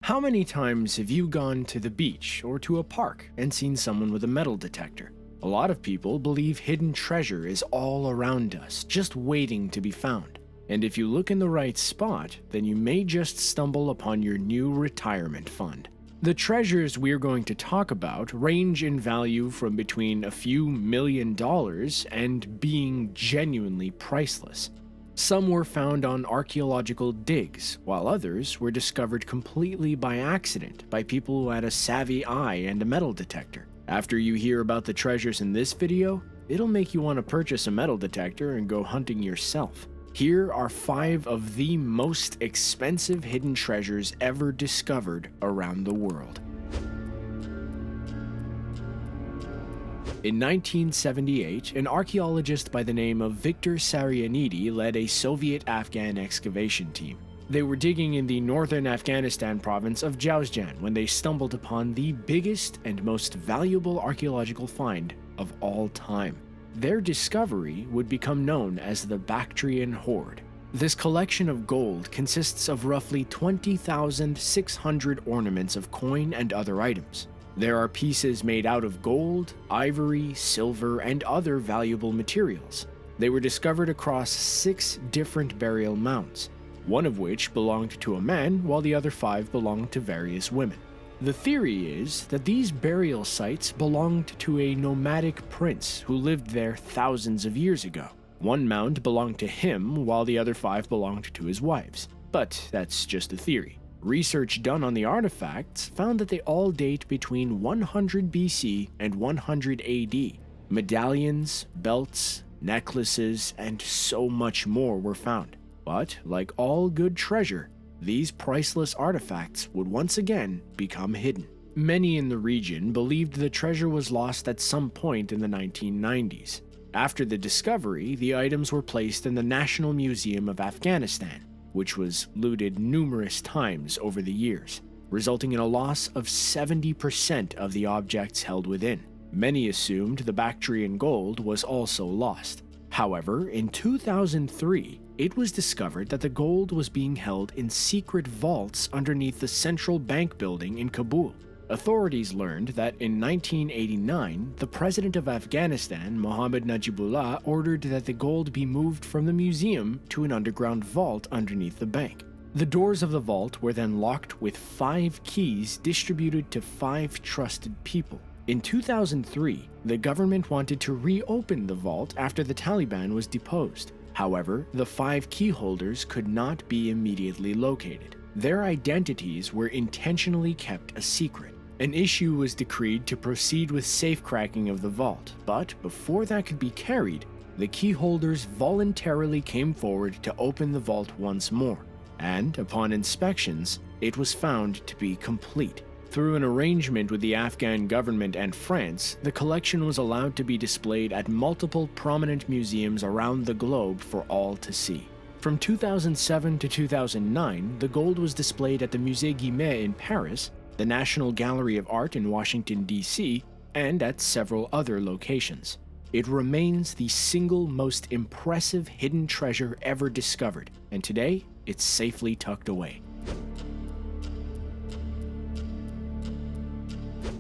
How many times have you gone to the beach or to a park and seen someone with a metal detector? A lot of people believe hidden treasure is all around us, just waiting to be found. And if you look in the right spot, then you may just stumble upon your new retirement fund. The treasures we're going to talk about range in value from between a few $1,000,000 and being genuinely priceless. Some were found on archaeological digs, while others were discovered completely by accident by people who had a savvy eye and a metal detector. After you hear about the treasures in this video, it'll make you want to purchase a metal detector and go hunting yourself. Here are 5 of the most expensive hidden treasures ever discovered around the world. In 1978, an archaeologist by the name of Viktor Sarianidi led a Soviet-Afghan excavation team. They were digging in the northern Afghanistan province of Jowzjan when they stumbled upon the biggest and most valuable archaeological find of all time. Their discovery would become known as the BACTRIAN HOARD. This collection of gold consists of roughly 20,600 ornaments of coin and other items. There are pieces made out of gold, ivory, silver, and other valuable materials. They were discovered across 6 different burial mounds, one of which belonged to a man while the other 5 belonged to various women. The theory is that these burial sites belonged to a nomadic prince who lived there thousands of years ago. One mound belonged to him while the other 5 belonged to his wives. But that's just a theory. Research done on the artifacts found that they all date between 100 BC and 100 AD. Medallions, belts, necklaces, and so much more were found. But, like all good treasure, these priceless artifacts would once again become hidden. Many in the region believed the treasure was lost at some point in the 1990s. After the discovery, the items were placed in the National Museum of Afghanistan, which was looted numerous times over the years, resulting in a loss of 70% of the objects held within. Many assumed the Bactrian gold was also lost. However, in 2003, it was discovered that the gold was being held in secret vaults underneath the central bank building in Kabul. Authorities learned that in 1989, the president of Afghanistan, Mohammad Najibullah, ordered that the gold be moved from the museum to an underground vault underneath the bank. The doors of the vault were then locked with 5 keys distributed to 5 trusted people. In 2003, the government wanted to reopen the vault after the Taliban was deposed. However, the 5 key holders could not be immediately located. Their identities were intentionally kept a secret. An issue was decreed to proceed with safecracking of the vault, but before that could be carried, the key holders voluntarily came forward to open the vault once more, and upon inspections, it was found to be complete. Through an arrangement with the Afghan government and France, the collection was allowed to be displayed at multiple prominent museums around the globe for all to see. From 2007 to 2009, the gold was displayed at the Musée Guimet in Paris, the National Gallery of Art in Washington, D.C., and at several other locations. It remains the single most impressive hidden treasure ever discovered, and today, it's safely tucked away.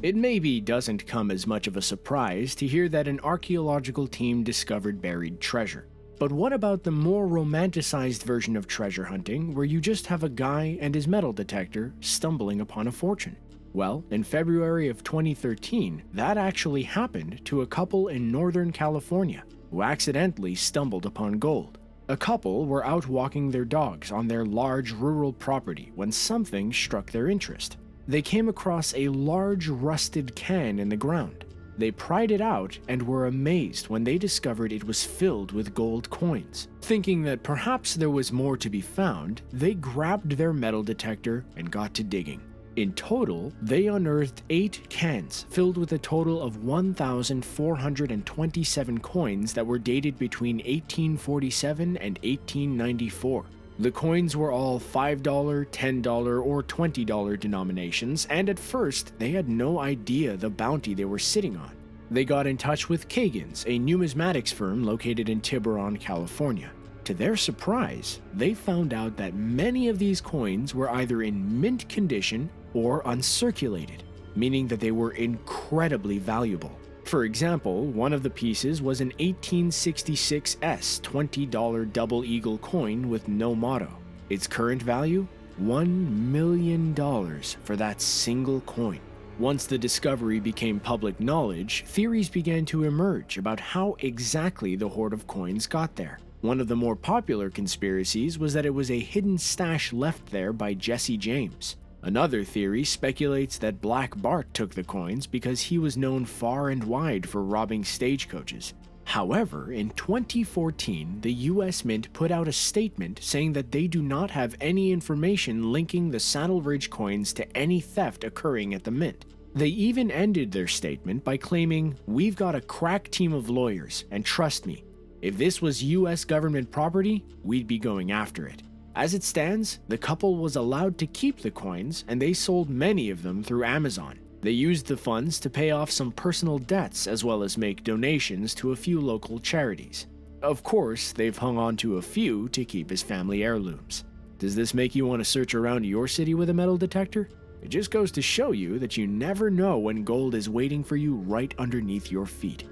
It maybe doesn't come as much of a surprise to hear that an archaeological team discovered buried treasure. But what about the more romanticized version of treasure hunting, where you just have a guy and his metal detector stumbling upon a fortune? Well, in February of 2013, that actually happened to a couple in Northern California who accidentally stumbled upon gold. A couple were out walking their dogs on their large rural property when something struck their interest. They came across a large rusted can in the ground. They pried it out and were amazed when they discovered it was filled with gold coins. Thinking that perhaps there was more to be found, they grabbed their metal detector and got to digging. In total, they unearthed 8 cans filled with a total of 1,427 coins that were dated between 1847 and 1894. The coins were all $5, $10, or $20 denominations, and at first, they had no idea the bounty they were sitting on. They got in touch with Kagan's, a numismatics firm located in Tiburon, California. To their surprise, they found out that many of these coins were either in mint condition or uncirculated, meaning that they were incredibly valuable. For example, one of the pieces was an 1866 $20 double eagle coin with no motto. Its current value? $1 million for that single coin. Once the discovery became public knowledge, theories began to emerge about how exactly the hoard of coins got there. One of the more popular conspiracies was that it was a hidden stash left there by Jesse James. Another theory speculates that Black Bart took the coins because he was known far and wide for robbing stagecoaches. However, in 2014, the US Mint put out a statement saying that they do not have any information linking the Saddle Ridge coins to any theft occurring at the Mint. They even ended their statement by claiming, "We've got a crack team of lawyers, and trust me, if this was US government property, we'd be going after it." As it stands, the couple was allowed to keep the coins, and they sold many of them through Amazon. They used the funds to pay off some personal debts as well as make donations to a few local charities. Of course, they've hung on to a few to keep as family heirlooms. Does this make you want to search around your city with a metal detector? It just goes to show you that you never know when gold is waiting for you right underneath your feet.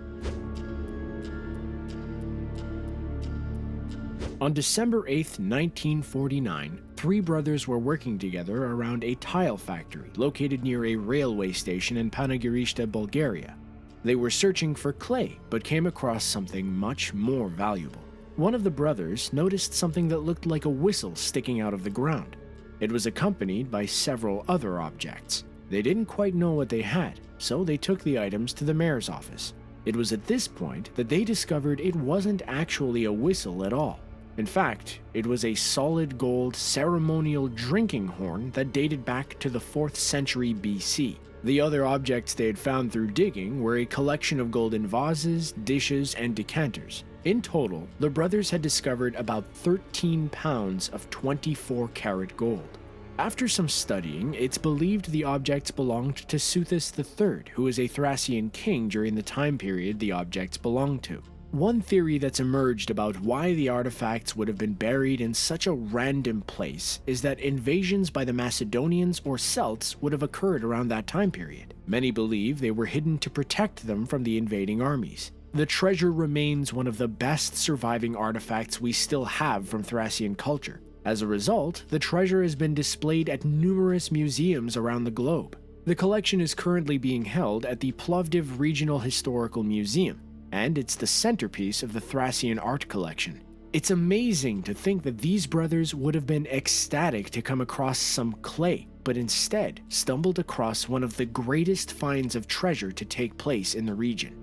On December 8, 1949, three brothers were working together around a tile factory located near a railway station in Panagyrishte, Bulgaria. They were searching for clay, but came across something much more valuable. One of the brothers noticed something that looked like a whistle sticking out of the ground. It was accompanied by several other objects. They didn't quite know what they had, so they took the items to the mayor's office. It was at this point that they discovered it wasn't actually a whistle at all. In fact, it was a solid gold ceremonial drinking horn that dated back to the 4th century BC. The other objects they had found through digging were a collection of golden vases, dishes, and decanters. In total, the brothers had discovered about 13 pounds of 24-karat gold. After some studying, it's believed the objects belonged to Suthus III, who was a Thracian king during the time period the objects belonged to. One theory that's emerged about why the artifacts would have been buried in such a random place is that invasions by the Macedonians or Celts would have occurred around that time period. Many believe they were hidden to protect them from the invading armies. The treasure remains one of the best surviving artifacts we still have from Thracian culture. As a result, the treasure has been displayed at numerous museums around the globe. The collection is currently being held at the Plovdiv Regional Historical Museum, and it's the centerpiece of the Thracian art collection. It's amazing to think that these brothers would have been ecstatic to come across some clay, but instead stumbled across one of the greatest finds of treasure to take place in the region.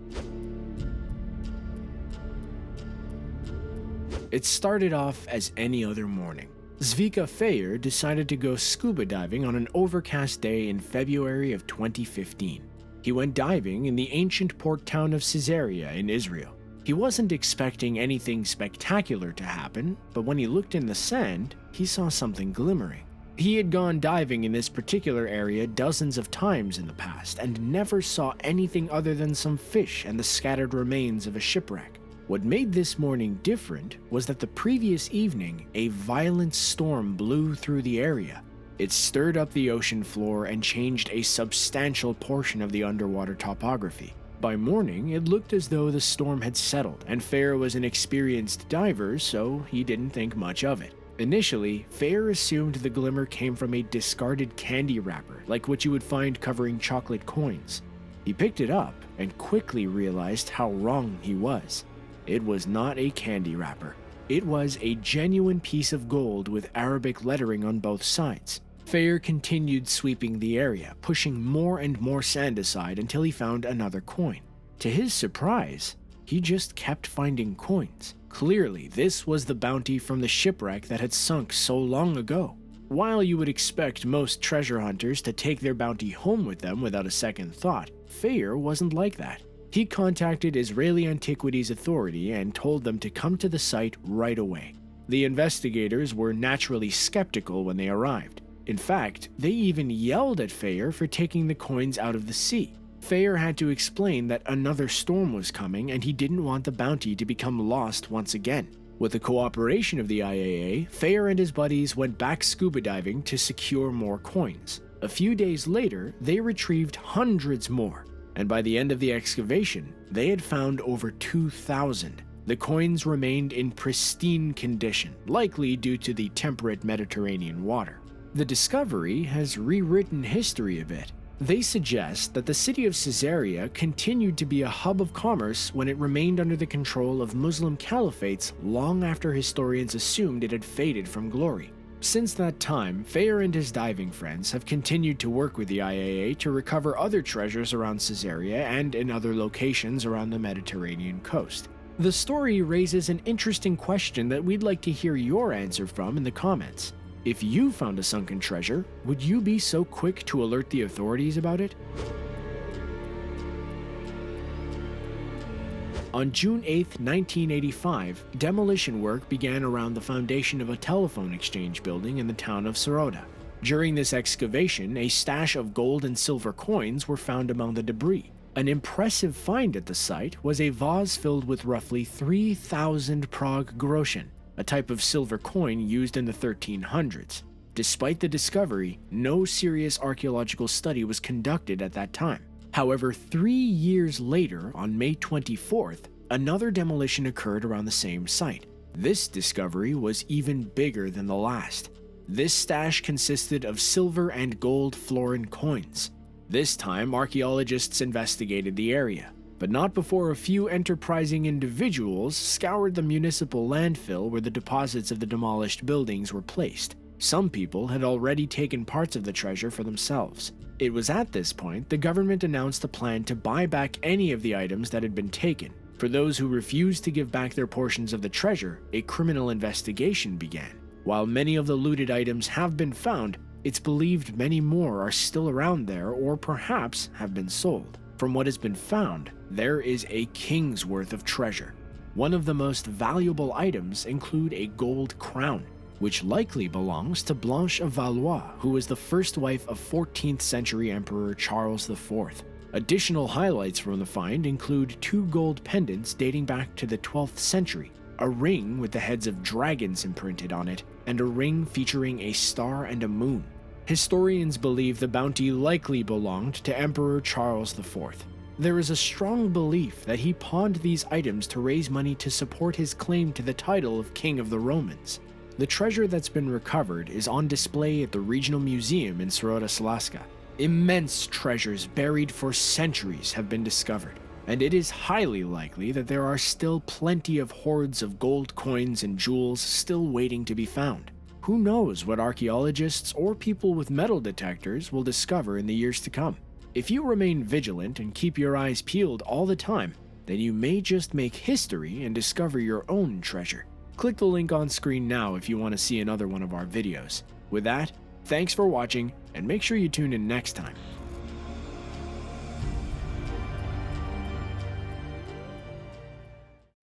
It started off as any other morning. Zvika Feyer decided to go scuba diving on an overcast day in February of 2015. He went diving in the ancient port town of Caesarea in Israel. He wasn't expecting anything spectacular to happen, but when he looked in the sand, he saw something glimmering. He had gone diving in this particular area dozens of times in the past and never saw anything other than some fish and the scattered remains of a shipwreck. What made this morning different was that the previous evening, a violent storm blew through the area. It stirred up the ocean floor and changed a substantial portion of the underwater topography. By morning, it looked as though the storm had settled, and Feyer was an experienced diver, so he didn't think much of it. Initially, Feyer assumed the glimmer came from a discarded candy wrapper, like what you would find covering chocolate coins. He picked it up and quickly realized how wrong he was. It was not a candy wrapper. It was a genuine piece of gold with Arabic lettering on both sides. Feyer continued sweeping the area, pushing more and more sand aside until he found another coin. To his surprise, he just kept finding coins. Clearly, this was the bounty from the shipwreck that had sunk so long ago. While you would expect most treasure hunters to take their bounty home with them without a second thought, Feyer wasn't like that. He contacted Israeli Antiquities Authority and told them to come to the site right away. The investigators were naturally skeptical when they arrived. In fact, they even yelled at Feyer for taking the coins out of the sea. Feyer had to explain that another storm was coming and he didn't want the bounty to become lost once again. With the cooperation of the IAA, Thayer and his buddies went back scuba diving to secure more coins. A few days later, they retrieved hundreds more, and by the end of the excavation, they had found over 2,000. The coins remained in pristine condition, likely due to the temperate Mediterranean water. The discovery has rewritten history a bit. They suggest that the city of Caesarea continued to be a hub of commerce when it remained under the control of Muslim caliphates long after historians assumed it had faded from glory. Since that time, Thayer and his diving friends have continued to work with the IAA to recover other treasures around Caesarea and in other locations around the Mediterranean coast. The story raises an interesting question that we'd like to hear your answer from in the comments. If you found a sunken treasure, would you be so quick to alert the authorities about it? On June 8, 1985, demolition work began around the foundation of a telephone exchange building in the town of SRODA. During this excavation, a stash of gold and silver coins were found among the debris. An impressive find at the site was a vase filled with roughly 3,000 Prague groschen, a type of silver coin used in the 1300s. Despite the discovery, no serious archaeological study was conducted at that time. However, 3 years later, on May 24th, another demolition occurred around the same site. This discovery was even bigger than the last. This stash consisted of silver and gold florin coins. This time, archaeologists investigated the area, but not before a few enterprising individuals scoured the municipal landfill where the deposits of the demolished buildings were placed. Some people had already taken parts of the treasure for themselves. It was at this point the government announced a plan to buy back any of the items that had been taken. For those who refused to give back their portions of the treasure, a criminal investigation began. While many of the looted items have been found, it's believed many more are still around there or perhaps have been sold. From what has been found, there is a king's worth of treasure. One of the most valuable items include a gold crown, which likely belongs to Blanche of Valois, who was the first wife of 14th century Emperor Charles IV. Additional highlights from the find include 2 gold pendants dating back to the 12th century, a ring with the heads of dragons imprinted on it, and a ring featuring a star and a moon. Historians believe the bounty likely belonged to Emperor Charles IV. There is a strong belief that he pawned these items to raise money to support his claim to the title of King of the Romans. The treasure that's been recovered is on display at the Regional Museum in SRODA, Slaska. Immense treasures buried for centuries have been discovered, and it is highly likely that there are still plenty of hoards of gold coins and jewels still waiting to be found. Who knows what archaeologists or people with metal detectors will discover in the years to come? If you remain vigilant and keep your eyes peeled all the time, then you may just make history and discover your own treasure. Click the link on screen now if you want to see another one of our videos. With that, thanks for watching, and make sure you tune in next time.